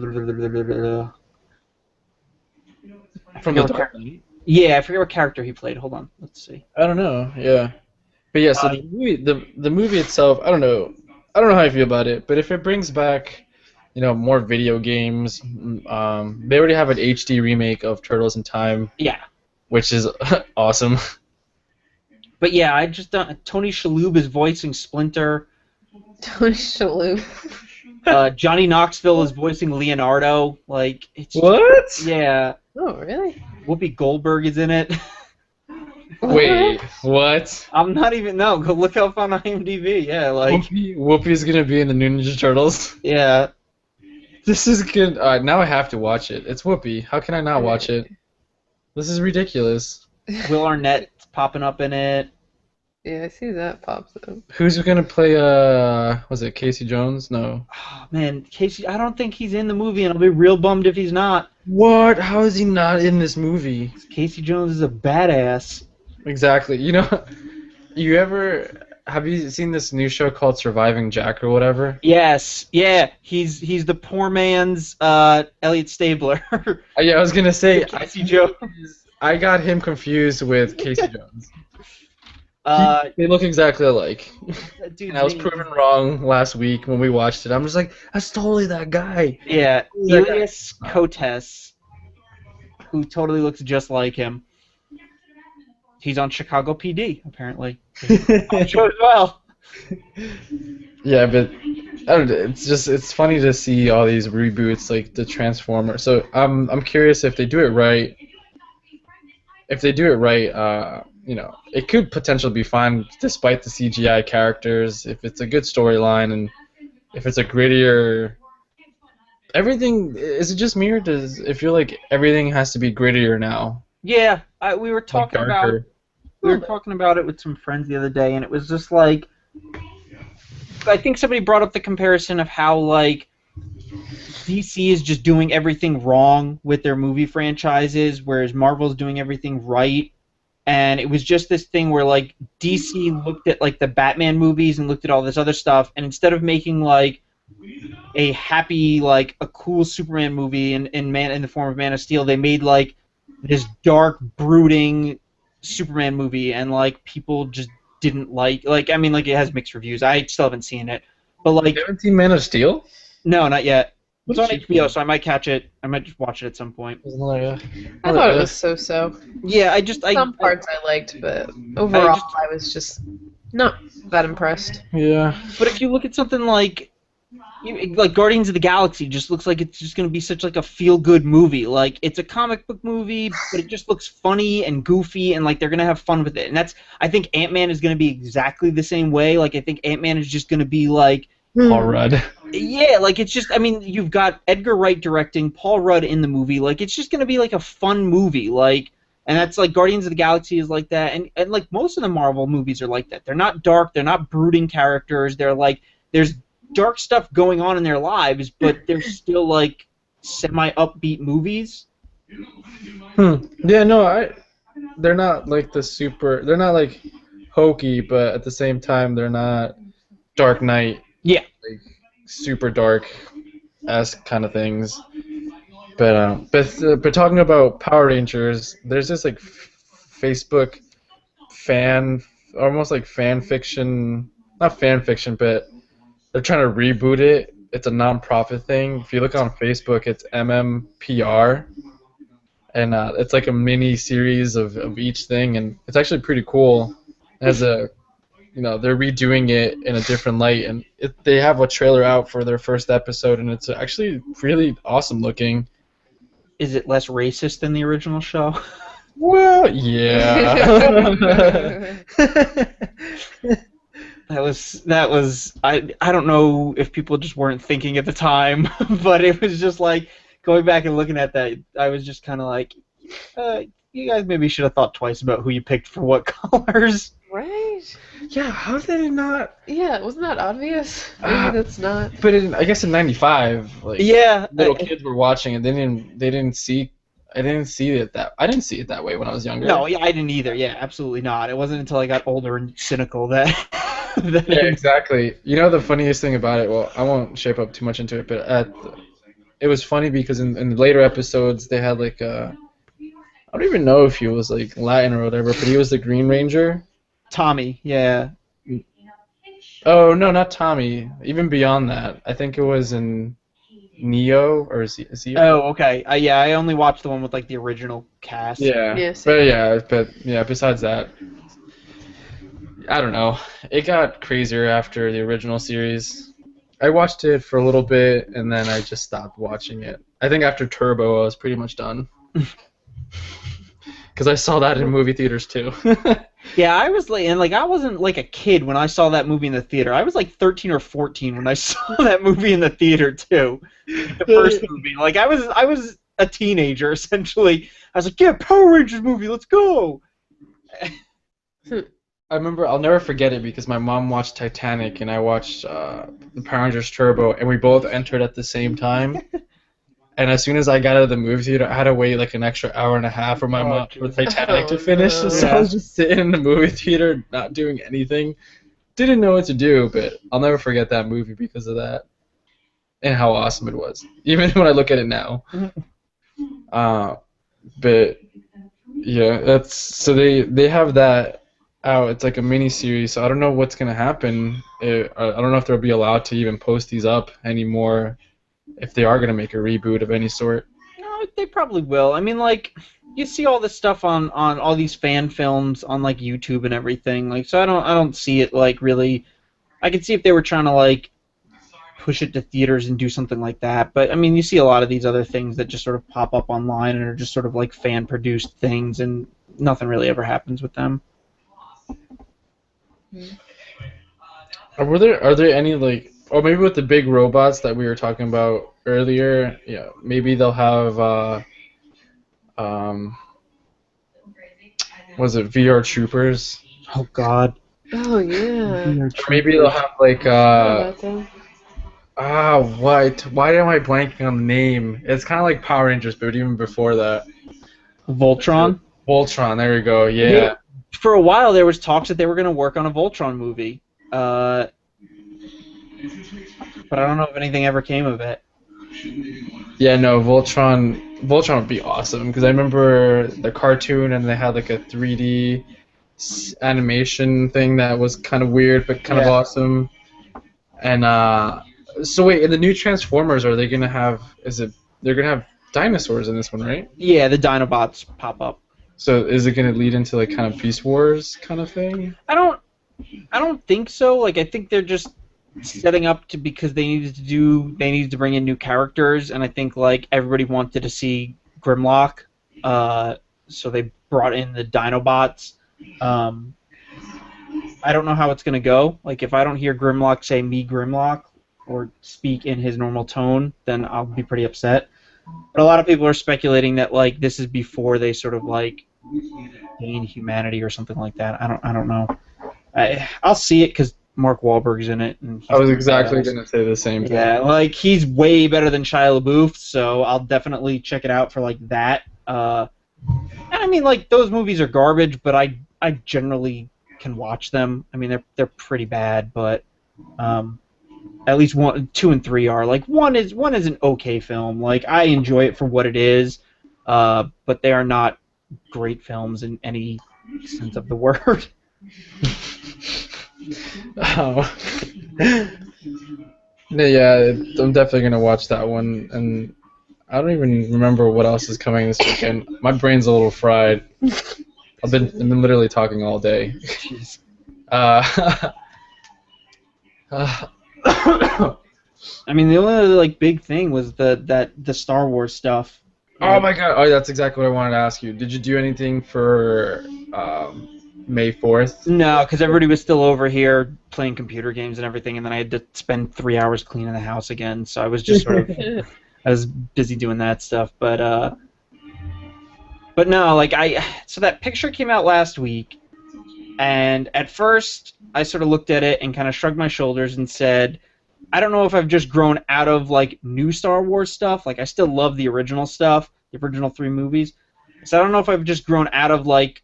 The Dark Knight. Yeah, I forget what character he played. Hold on, let's see. I don't know. Yeah, but yeah. So the movie itself, I don't know how I feel about it. But if it brings back, more video games, they already have an HD remake of Turtles in Time. Yeah. Which is awesome. But yeah, I just don't. Tony Shalhoub is voicing Splinter. Tony Shalhoub. Johnny Knoxville is voicing Leonardo. Like it's what? Yeah. Oh really? Whoopi Goldberg is in it. Wait, what? I'm not even. No, go look up on IMDb. Yeah, like Whoopi's gonna be in the new Ninja Turtles. Yeah. This is good. Now I have to watch it. It's Whoopi. How can I not watch it? This is ridiculous. Will Arnett's popping up in it. Yeah, I see that pops up. Who's gonna play? Was it Casey Jones? No. Oh, man, Casey, I don't think he's in the movie, and I'll be real bummed if he's not. What? How is he not in this movie? Casey Jones is a badass. Exactly. You know, you ever have you seen this new show called Surviving Jack or whatever? Yes, yeah, he's the poor man's Elliot Stabler. Yeah, I was gonna say Casey Jones. I got him confused with Casey Jones. Uh, They look exactly alike. that dude's And I was name- proven wrong last week when we watched it. I'm just like, that's totally that guy. Yeah, That guy. Elias Koteas, who totally looks just like him. He's on Chicago PD, apparently. I'm sure as well. Yeah, but I don't know, it's funny to see all these reboots like the Transformer. So I'm curious if they do it right. If they do it right, you know, it could potentially be fine despite the CGI characters. If it's a good storyline and if it's a grittier, everything is it just me or does it feel like everything has to be grittier now? Yeah, we were Like talking about darker. it with some friends the other day, and it was just like, I think somebody brought up the comparison of how like DC is just doing everything wrong with their movie franchises, whereas Marvel's doing everything right. And it was just this thing where like DC looked at like the Batman movies and looked at all this other stuff, and instead of making like a happy, like a cool Superman movie in the form of Man of Steel, they made like this dark, brooding Superman movie, and like people just didn't like I mean, like, it has mixed reviews. I still haven't seen it, but like, You haven't seen Man of Steel? no, not yet. It's on What's your- HBO, so I might catch it. I might just watch it at some point. I thought it was so-so. Yeah, Some parts I liked, but overall I was just not that impressed. Yeah. But if you look at something like Guardians of the Galaxy, just looks like it's just going to be such like a feel-good movie. Like, it's a comic book movie, but it just looks funny and goofy, and like they're going to have fun with it. And I think Ant-Man is going to be exactly the same way. Like, I think Ant-Man is just going to be like, Paul Rudd. yeah, like, it's just, I mean, you've got Edgar Wright directing, Paul Rudd in the movie. Like, it's just going to be like a fun movie. Like, and that's like Guardians of the Galaxy is like that, and like most of the Marvel movies are like that. They're not dark, they're not brooding characters. They're like, there's dark stuff going on in their lives, but they're still like semi-upbeat movies. Yeah, no, they're not like they're not like hokey, but at the same time they're not Dark Knight. Yeah. Like super dark-esque kind of things. But talking about Power Rangers, there's this like Facebook almost like fan fiction, not fan fiction, but they're trying to reboot it. It's a non-profit thing. If you look on Facebook, it's MMPR, and it's like a mini series of each thing, and it's actually pretty cool. It has they're redoing it in a different light, and they have a trailer out for their first episode, and it's actually really awesome looking. Is it less racist than the original show? Well, yeah. That was I don't know if people just weren't thinking at the time, but it was just like going back and looking at that, I was just kind of like, you guys maybe should have thought twice about who you picked for what colors. Right? Yeah, how did it not? Yeah, wasn't that obvious? Maybe that's not. But I guess in '95, like Yeah, little kids were watching and they didn't see. I didn't see it that way when I was younger. no, yeah, I didn't either. Yeah, absolutely not. It wasn't until I got older and cynical that. Yeah, exactly. You know the funniest thing about it? Well, I won't shape up too much into it, but it was funny because in the later episodes they had like I don't even know if he was like Latin or whatever, but he was the Green Ranger. Tommy, yeah. Oh no, not Tommy. Even beyond that, I think it was in Neo or is he? Oh, okay. Yeah, I only watched the one with like the original cast. Yeah. Yes. But besides that, I don't know. It got crazier after the original series. I watched it for a little bit and then I just stopped watching it. I think after Turbo, I was pretty much done. Because I saw that in movie theaters too. Yeah, I was like, and like I wasn't like a kid when I saw that movie in the theater. I was like 13 or 14 when I saw that movie in the theater too. The first movie, like I was a teenager essentially. I was like, yeah, Power Rangers movie, let's go. I remember I'll never forget it because my mom watched Titanic and I watched the Power Rangers Turbo, and we both entered at the same time. And as soon as I got out of the movie theater, I had to wait like an extra hour and a half for my Oh, mom for jeez. Titanic to Oh, finish. no. So I was just sitting in the movie theater, not doing anything. Didn't know what to do, but I'll never forget that movie because of that and how awesome it was. Even when I look at it now. Uh, but yeah, that's so they have that out. It's like a mini series, so I don't know what's gonna happen. I don't know if they'll be allowed to even post these up anymore if they are gonna make a reboot of any sort. No, they probably will. I mean, like, you see all this stuff on all these fan films on like YouTube and everything. Like, so I don't see it like really. I could see if they were trying to like push it to theaters and do something like that. But I mean, you see a lot of these other things that just sort of pop up online and are just sort of like fan produced things, and nothing really ever happens with them. Are there any like, or maybe with the big robots that we were talking about earlier? Yeah, maybe they'll have um was it VR Troopers? Oh God. Oh yeah. Or maybe they'll have like About that. what? Why am I blanking on the name? It's kind of like Power Rangers, but even before that. Voltron. Voltron, there we go. Yeah. For a while, there was talks that they were going to work on a Voltron movie, but I don't know if anything ever came of it. Yeah, no, Voltron would be awesome because I remember the cartoon and they had like a 3D animation thing that was kind of weird but kind of Yeah. awesome. And so wait, in the new Transformers, are they gonna have? They're gonna have dinosaurs in this one, right? Yeah, the Dinobots pop up. So is it gonna lead into like kind of Beast Wars kind of thing? I don't think so. Like, I think they're just setting up to because they needed to bring in new characters, and I think like everybody wanted to see Grimlock, so they brought in the Dinobots. I don't know how it's gonna go. Like, if I don't hear Grimlock say "me Grimlock" or speak in his normal tone, then I'll be pretty upset. But a lot of people are speculating that like this is before they sort of like gain humanity or something like that. I don't know. I'll see it because Mark Wahlberg's in it. And he's I was pretty exactly badass. gonna say the same thing. Yeah, like he's way better than Shia LaBeouf, so I'll definitely check it out for like that. I mean, like those movies are garbage, but I generally can watch them. I mean, they're pretty bad, but at least 1, 2, and 3 are. Like one is an okay film. Like I enjoy it for what it is, but they are not great films in any sense of the word. Oh. Yeah, I'm definitely gonna watch that one, and I don't even remember what else is coming this weekend. My brain's a little fried. I've been literally talking all day. Jeez. I mean, the only other like big thing was the Star Wars stuff. Oh my god! Oh, that's exactly what I wanted to ask you. Did you do anything for May 4th? No, because everybody was still over here playing computer games and everything, and then I had to spend 3 hours cleaning the house again. So I was just sort of I was busy doing that stuff. But no, like so that picture came out last week, and at first I sort of looked at it and kind of shrugged my shoulders and said, I don't know if I've just grown out of like new Star Wars stuff. Like I still love the original stuff, the original 3 movies. So I don't know if I've just grown out of like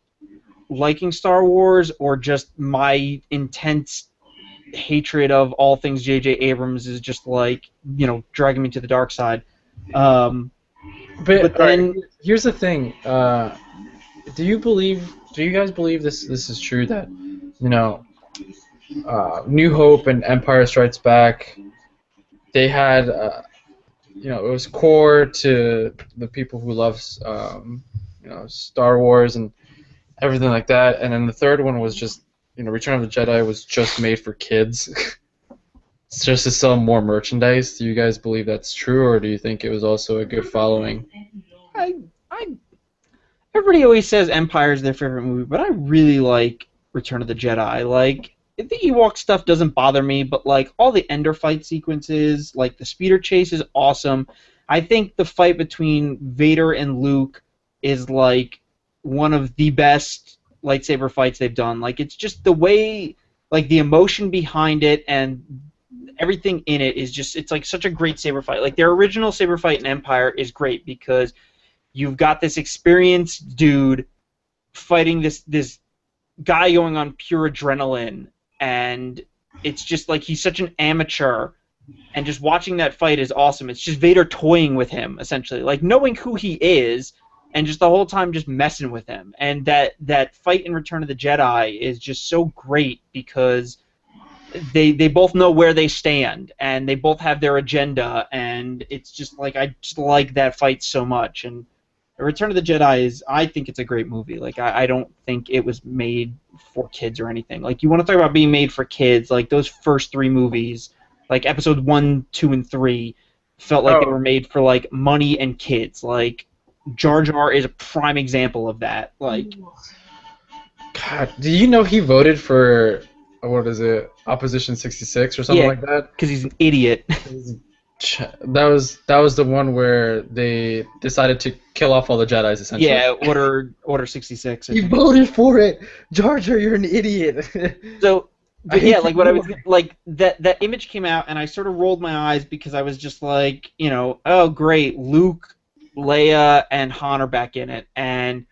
liking Star Wars or just my intense hatred of all things J.J. Abrams is just like, dragging me to the dark side. But then here's the thing. Do you guys believe this is true that New Hope and Empire Strikes Back, they had it was core to the people who love Star Wars and everything like that, and then the third one was just Return of the Jedi was just made for kids. It's just to sell more merchandise. Do you guys believe that's true, or do you think it was also a good following? Everybody always says Empire is their favorite movie, but I really like Return of the Jedi. Like, the Ewok stuff doesn't bother me, but like all the Ender fight sequences, like the speeder chase is awesome. I think the fight between Vader and Luke is like one of the best lightsaber fights they've done. Like, it's just the way, like, the emotion behind it and everything in it is just, it's like such a great saber fight. Like, their original saber fight in Empire is great because you've got this experienced dude fighting this guy going on pure adrenaline, and it's just like he's such an amateur, and just watching that fight is awesome. It's just Vader toying with him, essentially, like knowing who he is, and just the whole time just messing with him. And that fight in Return of the Jedi is just so great because they both know where they stand, and they both have their agenda, and it's just like, I just like that fight so much. And Return of the Jedi is, I think it's a great movie. Like, I don't think it was made for kids or anything. Like, you want to talk about being made for kids, like, those first three movies, like, episodes 1, 2, and 3, felt like they were made for, like, money and kids. Like, Jar Jar is a prime example of that. Like, God, do you know he voted for, what is it, Opposition 66 or something like that? because he's an idiot. That was the one where they decided to kill off all the Jedis, essentially. Yeah, Order 66. I You think. voted for it, Jar Jar. You're an idiot. So, I but yeah, hate like you what I was more. like, that image came out, and I sort of rolled my eyes because I was just like, you know, oh great, Luke, Leia, and Han are back in it, and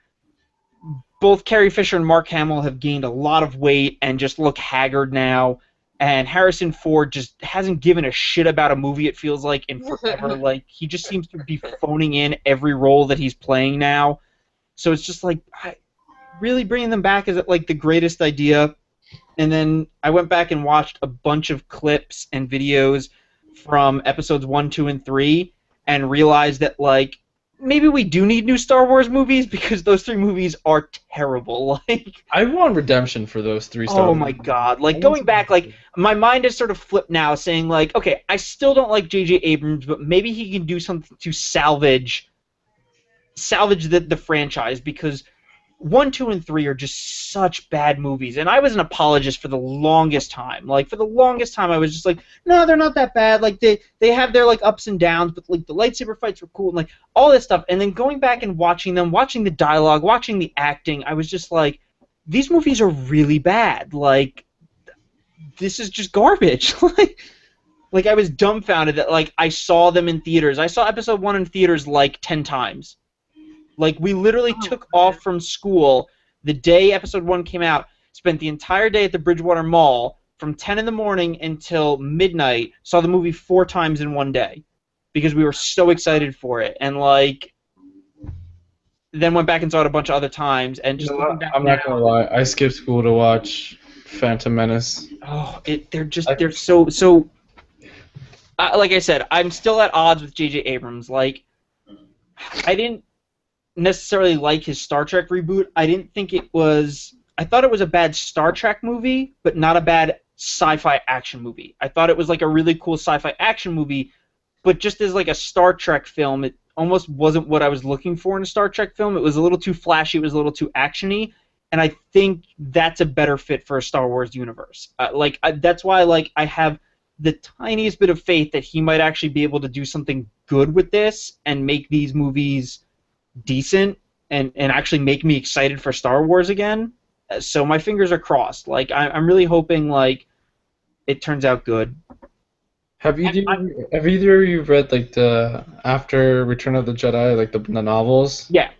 both Carrie Fisher and Mark Hamill have gained a lot of weight and just look haggard now. And Harrison Ford just hasn't given a shit about a movie, it feels like, in forever. Like, he just seems to be phoning in every role that he's playing now. So it's just like, really bringing them back is like the greatest idea. And then I went back and watched a bunch of clips and videos from episodes 1, 2, and 3 and realized that, like, maybe we do need new Star Wars movies because those 3 movies are terrible. Like, I want redemption for those 3 Star oh Wars my movies. god! I Like, want going some back, like, redemption. my mind is sort of flipped now, saying like, okay, I still don't like J.J. Abrams, but maybe he can do something to salvage the franchise, because 1, 2, and 3 are just such bad movies, and I was an apologist for the longest time. Like, for the longest time, I was just like, no, they're not that bad. Like, they have their, like, ups and downs, but, like, the lightsaber fights were cool, and, like, all this stuff. And then going back and watching them, watching the dialogue, watching the acting, I was just like, these movies are really bad. Like, this is just garbage. Like, I was dumbfounded that, like, I saw them in theaters. I saw episode 1 in theaters, like, 10 times. Like, we literally took off from school the day episode 1 came out, spent the entire day at the Bridgewater Mall from 10 in the morning until midnight, saw the movie 4 times in one day because we were so excited for it. And, like, then went back and saw it a bunch of other times, and just You know looking what? back I'm now, not gonna lie. I skipped school to watch Phantom Menace. oh, they're so. Like I said, I'm still at odds with J.J. Abrams. Like, I didn't necessarily like his Star Trek reboot. I didn't think it was. I thought it was a bad Star Trek movie, but not a bad sci-fi action movie. I thought it was like a really cool sci-fi action movie, but just as like a Star Trek film, it almost wasn't what I was looking for in a Star Trek film. It was a little too flashy. It was a little too actiony, and I think that's a better fit for a Star Wars universe. That's why I have the tiniest bit of faith that he might actually be able to do something good with this and make these movies decent and actually make me excited for Star Wars again. So my fingers are crossed. Like, I'm really hoping, like, it turns out good. Have either of you read, like, the after Return of the Jedi, like the novels? Yeah,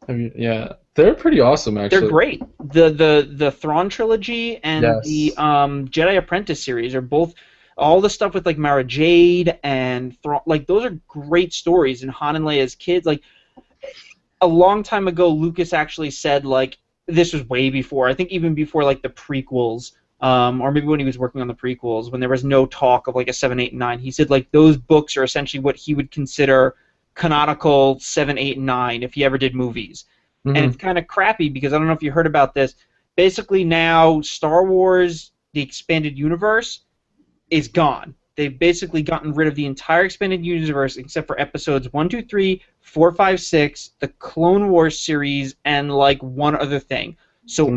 Yeah, they're pretty awesome, actually. they're great. The Thrawn trilogy and the Yes. Jedi Apprentice series are both, all the stuff with like Mara Jade and Thrawn, like, those are great stories. And Han and Leia as kids, like, a long time ago, Lucas actually said, like, this was way before, I think even before, like, the prequels, or maybe when he was working on the prequels, when there was no talk of, like, a 7, 8, and 9, he said, like, those books are essentially what he would consider canonical 7, 8, and 9 if he ever did movies. And it's kind of crappy because I don't know if you heard about this. Basically now, Star Wars, the expanded universe, is gone. They've basically gotten rid of the entire expanded universe except for episodes 1, 2, 3, 4, 5, 6, the Clone Wars series, and like one other thing. So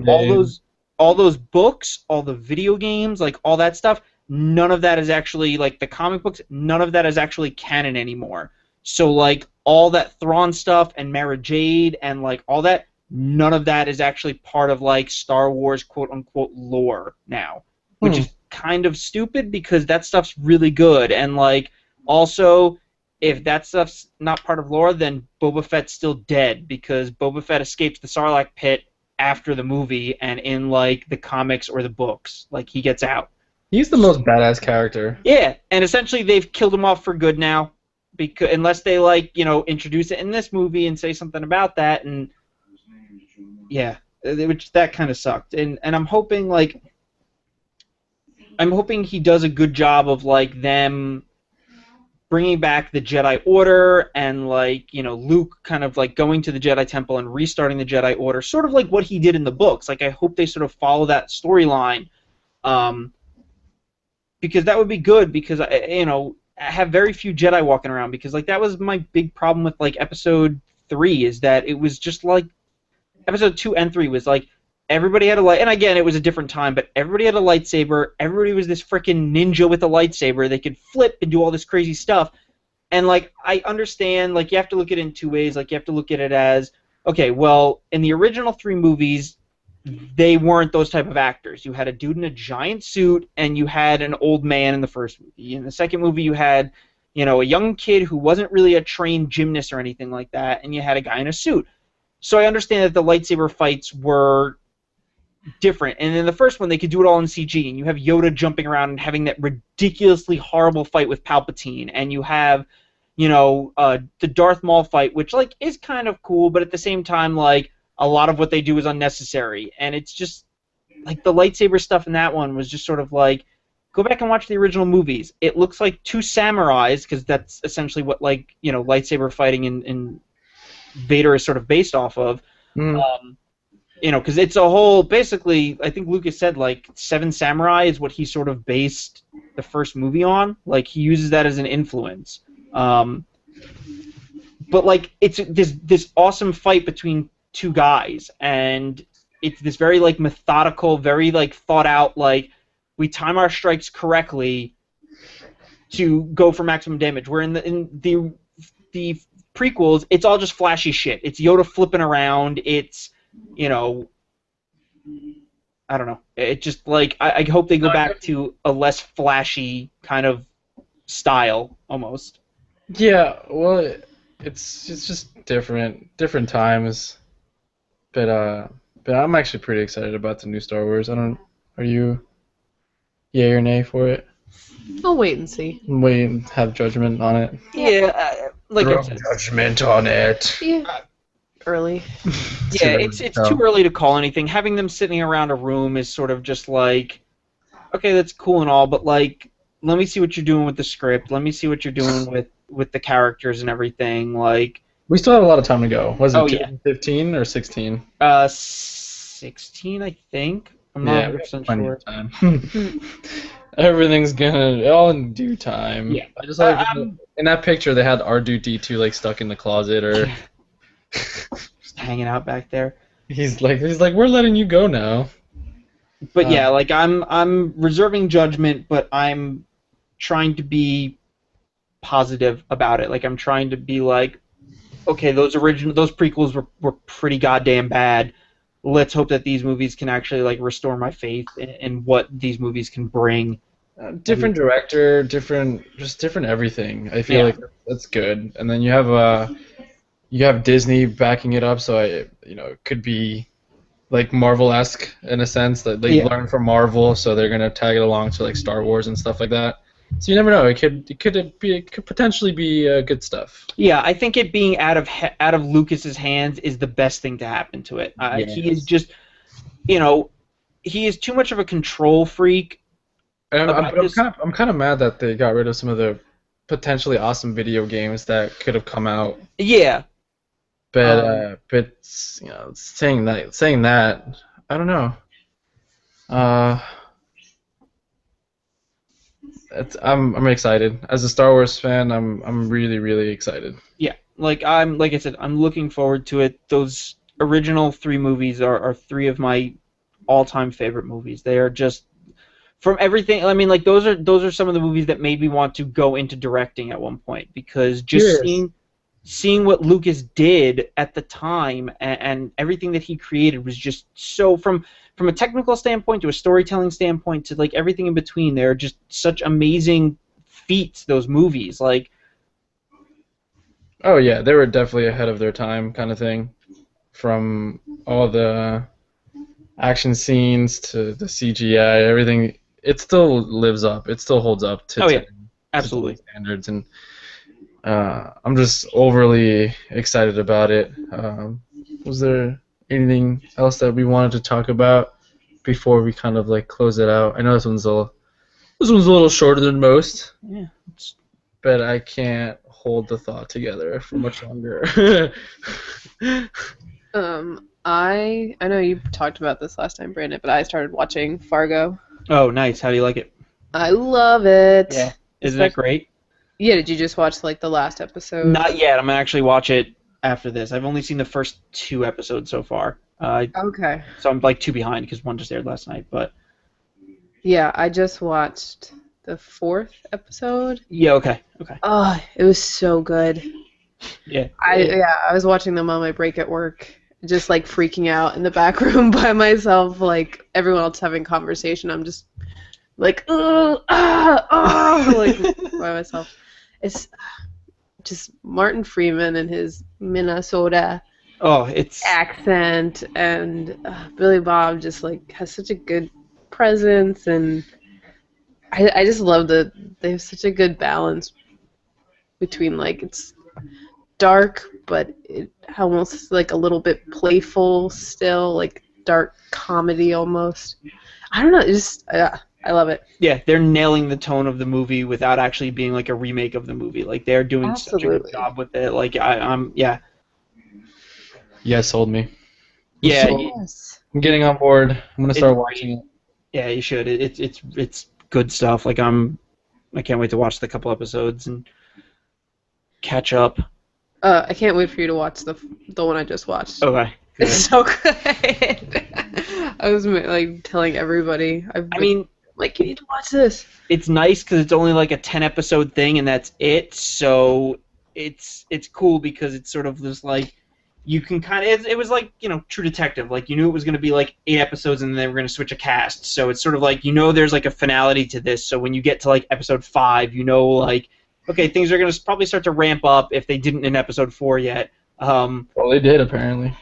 all those books, all the video games, like all that stuff, none of that is actually, like the comic books, none of that is actually canon anymore. So like all that Thrawn stuff and Mara Jade and like all that, none of that is actually part of like Star Wars quote unquote lore now, which is kind of stupid because that stuff's really good. And like also, if that stuff's not part of lore, then Boba Fett's still dead because Boba Fett escapes the Sarlacc pit after the movie, and in like the comics or the books, like he gets out. He's the most badass character. Yeah, and essentially they've killed him off for good now, because unless they like introduce it in this movie and say something about that, and yeah, which that kind of sucked. And I'm hoping he does a good job of like them bringing back the Jedi Order and like Luke kind of like going to the Jedi Temple and restarting the Jedi Order, sort of like what he did in the books. Like I hope they sort of follow that storyline, because that would be good. Because I have very few Jedi walking around, because like that was my big problem with like Episode 3, is that it was just like Episode 2 and 3 was like everybody had a light, and again it was a different time, but everybody had a lightsaber. Everybody was this freaking ninja with a lightsaber. They could flip and do all this crazy stuff. And like I understand, like you have to look at it in two ways. Like you have to look at it as, okay, well, in the original 3 movies, they weren't those type of actors. You had a dude in a giant suit, and you had an old man in the first movie. In the second movie, you had a young kid who wasn't really a trained gymnast or anything like that, and you had a guy in a suit. So I understand that the lightsaber fights were different. And in the first one, they could do it all in CG, and you have Yoda jumping around and having that ridiculously horrible fight with Palpatine, and you have, the Darth Maul fight, which like is kind of cool, but at the same time, like a lot of what they do is unnecessary. And it's just like the lightsaber stuff in that one was just sort of like, go back and watch the original movies. It looks like two samurais, because that's essentially what like lightsaber fighting in Vader is sort of based off of. Because it's a whole, basically, I think Lucas said, like, Seven Samurai is what he sort of based the first movie on. Like, he uses that as an influence. But, like, it's this awesome fight between two guys, and it's this very, like, methodical, very, like, thought-out, like, we time our strikes correctly to go for maximum damage. Where in the prequels, it's all just flashy shit. It's Yoda flipping around. It's, I don't know. It just like I hope they go back to a less flashy kind of style almost. Yeah, well, it's just different times. But I'm actually pretty excited about the new Star Wars. Are you yay or nay for it? I'll wait and see. Wait and have judgment on it. Yeah, like I said, judgment on it. Yeah. Early. Yeah, it's too early to call anything. Having them sitting around a room is sort of just like, okay, that's cool and all, but like, let me see what you're doing with the script. Let me see what you're doing with the characters and everything. Like, we still have a lot of time to go. Was it 15 or 16? 16, I think. I'm not 100% sure. Time. Everything's all in due time. Yeah. I just like in that picture they had R2-D2 like stuck in the closet or just hanging out back there. He's like we're letting you go now. But yeah, like I'm reserving judgment, but I'm trying to be positive about it. Like I'm trying to be like, okay, those prequels were pretty goddamn bad. Let's hope that these movies can actually like restore my faith in what these movies can bring. Different director, different everything. I feel like that's good. And then you have Disney backing it up, so it could be like Marvel-esque in a sense that they learn from Marvel, so they're gonna tag it along to like Star Wars and stuff like that. So you never know. It could potentially be good stuff. Yeah, I think it being out of Lucas's hands is the best thing to happen to it. Yes. He is just, he is too much of a control freak. And I'm kind of mad that they got rid of some of the potentially awesome video games that could have come out. Yeah. But saying that, I don't know. I'm excited. As a Star Wars fan, I'm really, really excited. Yeah, like I said, I'm looking forward to it. Those original 3 movies are 3 of my all-time favorite movies. They are just, from everything. I mean, like those are some of the movies that made me want to go into directing at one point, because just seeing seeing what Lucas did at the time and everything that he created was just so from a technical standpoint to a storytelling standpoint to like everything in between. They're just such amazing feats. Those movies, like Oh yeah, they were definitely ahead of their time, kind of thing. From all the action scenes to the CGI, everything. It still lives up. It still holds up to oh yeah, to absolutely. today's standards, and I'm just overly excited about it. Was there anything else that we wanted to talk about before we kind of like close it out? I know this one's a little shorter than most, Yeah. but I can't hold the thought together for much longer. I know you talked about this last time, Brandon, but I started watching Fargo. Oh, nice. How do you like it? I love it. Yeah. Isn't that great? Yeah, did you just watch like the last episode? Not yet. I'm gonna actually watch it after this. I've only seen the first 2 episodes so far. Okay. So I'm like 2 behind because one just aired last night. But Yeah, I just watched the 4th episode. yeah, okay. Oh, it was so good. Yeah. I was watching them on my break at work, just like freaking out in the back room by myself, like everyone else having conversation. I'm just like, like by myself. It's just Martin Freeman and his Minnesota Oh, it's accent, and Billy Bob just like has such a good presence, and I just love that they have such a good balance between like it's dark, but it almost like a little bit playful still, like dark comedy almost. I don't know, I love it. yeah, they're nailing the tone of the movie without actually being like a remake of the movie. Like they're doing such a good Absolutely. job with it. Like I'm yeah. You guys sold me. Yeah, So- Yes. I'm getting on board. I'm gonna start It's watching it. yeah, you should. It's good stuff. Like I can't wait to watch the couple episodes and catch up. I can't wait for you to watch the one I just watched. Okay. It's so good. I was like telling everybody. I mean, like, you need to watch this. it's nice because it's only like a 10-episode thing and that's it. So it's cool because it's sort of this like you can kind of it was like True Detective. Like you knew it was going to be like 8 episodes and then they were going to switch a cast. So it's sort of like there's like a finality to this. So when you get to like episode 5, like okay, things are going to probably start to ramp up if they didn't in episode 4 yet. Well, they did apparently.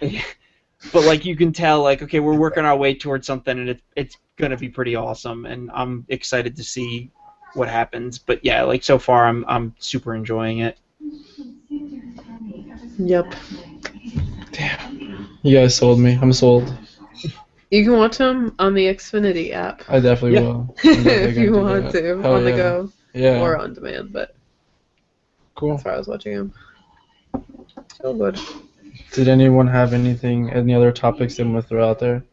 But like you can tell, like okay, we're working our way towards something, and it's gonna be pretty awesome, and I'm excited to see what happens. But yeah, like so far, I'm super enjoying it. Yep. Damn. You guys sold me. I'm sold. You can watch them on the Xfinity app I definitely Yeah. will. I'm definitely if you gonna do want that. to, Hell on the yeah. go Yeah. or on demand. But Cool. that's why I was watching them. So good. Did anyone have any other topics they want to throw out there?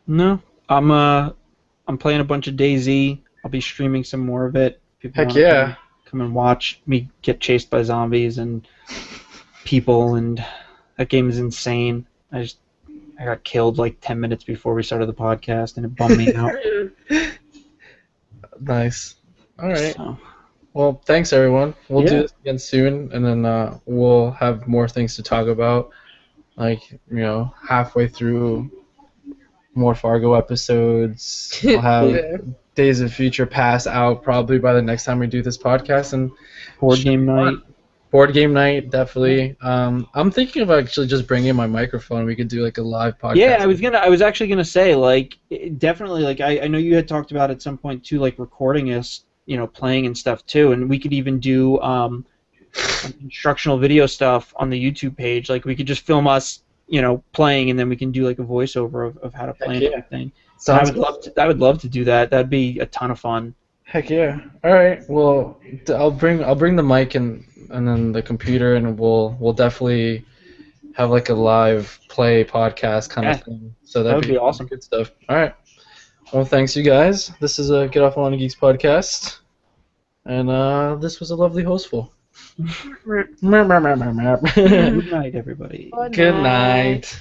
No, I'm playing a bunch of DayZ. I'll be streaming some more of it. People Heck wanna yeah. come and watch me get chased by zombies and people, and that game is insane. I got killed like 10 minutes before we started the podcast, and it bummed me out. Nice. All right. So, Well, thanks everyone. We'll Yeah. do this again soon, and then we'll have more things to talk about. Like halfway through more Fargo episodes. We'll have Yeah. Days of Future Past out probably by the next time we do this podcast, and board game night. board game night definitely. I'm thinking of actually just bringing my microphone. We could do like a live podcast. Yeah, I was actually gonna say like definitely like I know you had talked about at some point too like recording us playing and stuff too, and we could even do instructional video stuff on the YouTube page. Like we could just film us playing, and then we can do like a voiceover of how to play and yeah. everything. Sounds I would love to do that. That'd be a ton of fun. Heck yeah! All right. Well, I'll bring the mic and then the computer, and we'll definitely have like a live play podcast kind of thing. So That would be awesome. Good stuff. All right. Well, thanks you guys. This is a Get Off on Geeks podcast, and this was a lovely hostful. Good night, everybody. Good night.